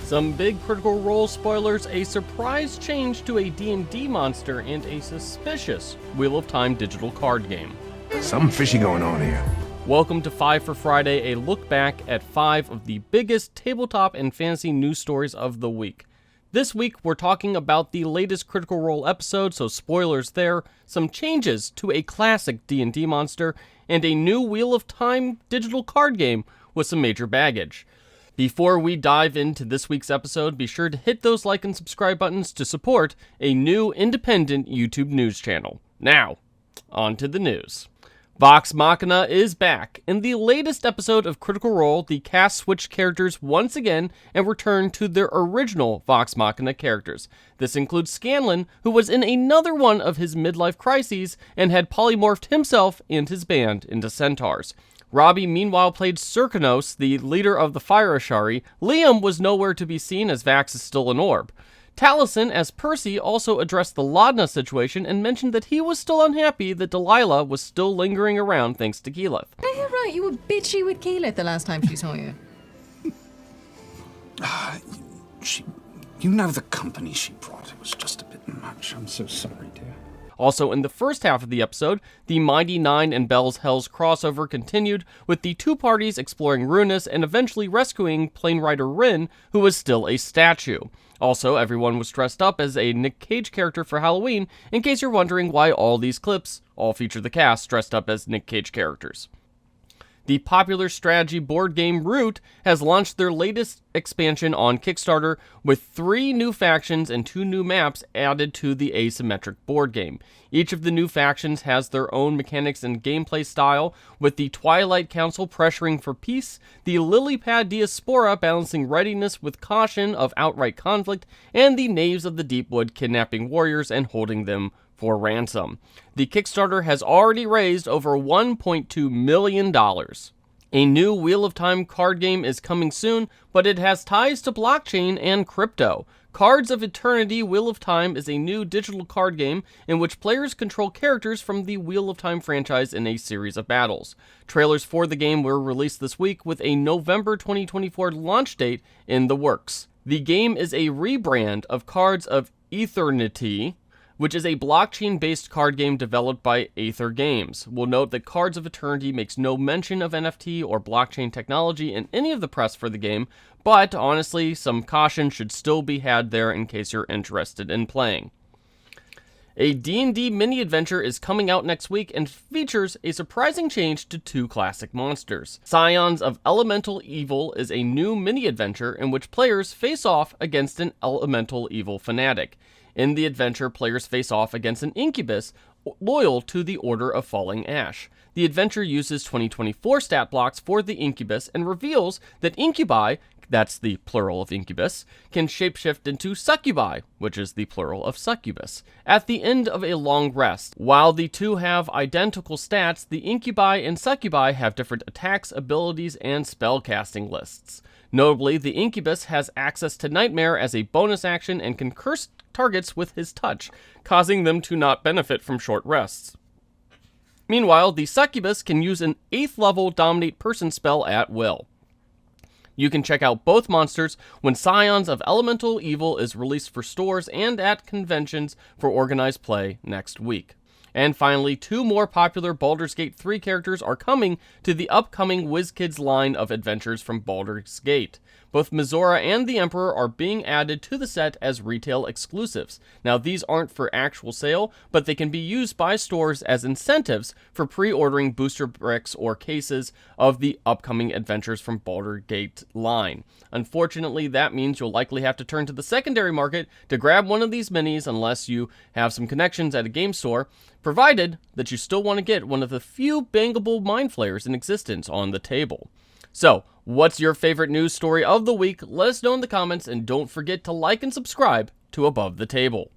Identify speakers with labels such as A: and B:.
A: Some big Critical Role spoilers, a surprise change to a D&D monster, and a suspicious Wheel of Time digital card game.
B: Something fishy going on here.
A: Welcome to 5 for Friday, a look back at 5 of the biggest tabletop and fantasy news stories of the week. This week, we're talking about the latest Critical Role episode, so spoilers there, some changes to a classic D&D monster, and a new Wheel of Time digital card game with some major baggage. Before we dive into this week's episode, be sure to hit those like and subscribe buttons to support a new independent YouTube news channel. Now, on to the news. Vox Machina is back. In the latest episode of Critical Role, the cast switched characters once again and returned to their original Vox Machina characters. This includes Scanlan, who was in another one of his midlife crises and had polymorphed himself and his band into centaurs. Robbie meanwhile played Serkanos, the leader of the Fire Ashari. Liam was nowhere to be seen as Vax is still an orb. Taliesin, as Percy, also addressed the Laudna situation and mentioned that he was still unhappy that Delilah was still lingering around thanks to Keyleth.
C: Oh, you're right, you were bitchy with Keyleth the last time she saw you.
D: You know the company she brought. It was just a bit much. I'm so sorry, dear.
A: Also, in the first half of the episode, the Mighty Nine and Bell's Hells crossover continued, with the two parties exploring Ruinous and eventually rescuing Plane Rider Rin, who was still a statue. Also, everyone was dressed up as a Nick Cage character for Halloween, in case you're wondering why all these clips all feature the cast dressed up as Nick Cage characters. The popular strategy board game Root has launched their latest expansion on Kickstarter with 3 new factions and 2 new maps added to the asymmetric board game. Each of the new factions has their own mechanics and gameplay style, with the Twilight Council pressuring for peace, the Lilypad Diaspora balancing readiness with caution of outright conflict, and the Knaves of the Deepwood kidnapping warriors and holding them for ransom. The Kickstarter has already raised over $1.2 million. A new Wheel of Time card game is coming soon, but it has ties to blockchain and crypto. Cards of Eternity Wheel of Time is a new digital card game in which players control characters from the Wheel of Time franchise in a series of battles. Trailers for the game were released this week with a November 2024 launch date in the works. The game is a rebrand of Cards of Eternity, which is a blockchain-based card game developed by Aether Games. We'll note that Cards of Eternity makes no mention of NFT or blockchain technology in any of the press for the game, but honestly, some caution should still be had there in case you're interested in playing. A D&D mini-adventure is coming out next week and features a surprising change to 2 classic monsters. Scions of Elemental Evil is a new mini-adventure in which players face off against an Elemental Evil fanatic. In the adventure, players face off against an Incubus loyal to the Order of Falling Ash. The adventure uses 2024 stat blocks for the Incubus and reveals that Incubi, that's the plural of Incubus, can shapeshift into Succubi, which is the plural of Succubus, at the end of a long rest. While the two have identical stats, the Incubi and Succubi have different attacks, abilities, and spellcasting lists. Notably, the Incubus has access to Nightmare as a bonus action and can curse targets with his touch, causing them to not benefit from short rests. Meanwhile, the Succubus can use an 8th level Dominate Person spell at will. You can check out both monsters when Scions of Elemental Evil is released for stores and at conventions for organized play next week. And finally, 2 more popular Baldur's Gate 3 characters are coming to the upcoming WizKids line of adventures from Baldur's Gate. Both Mizora and the Emperor are being added to the set as retail exclusives. Now, these aren't for actual sale, but they can be used by stores as incentives for pre-ordering booster bricks or cases of the upcoming adventures from Baldur's Gate line. Unfortunately, that means you'll likely have to turn to the secondary market to grab one of these minis unless you have some connections at a game store, provided that you still want to get one of the few bangable mind flayers in existence on the table. So, what's your favorite news story of the week? Let us know in the comments, and don't forget to like and subscribe to Above the Table.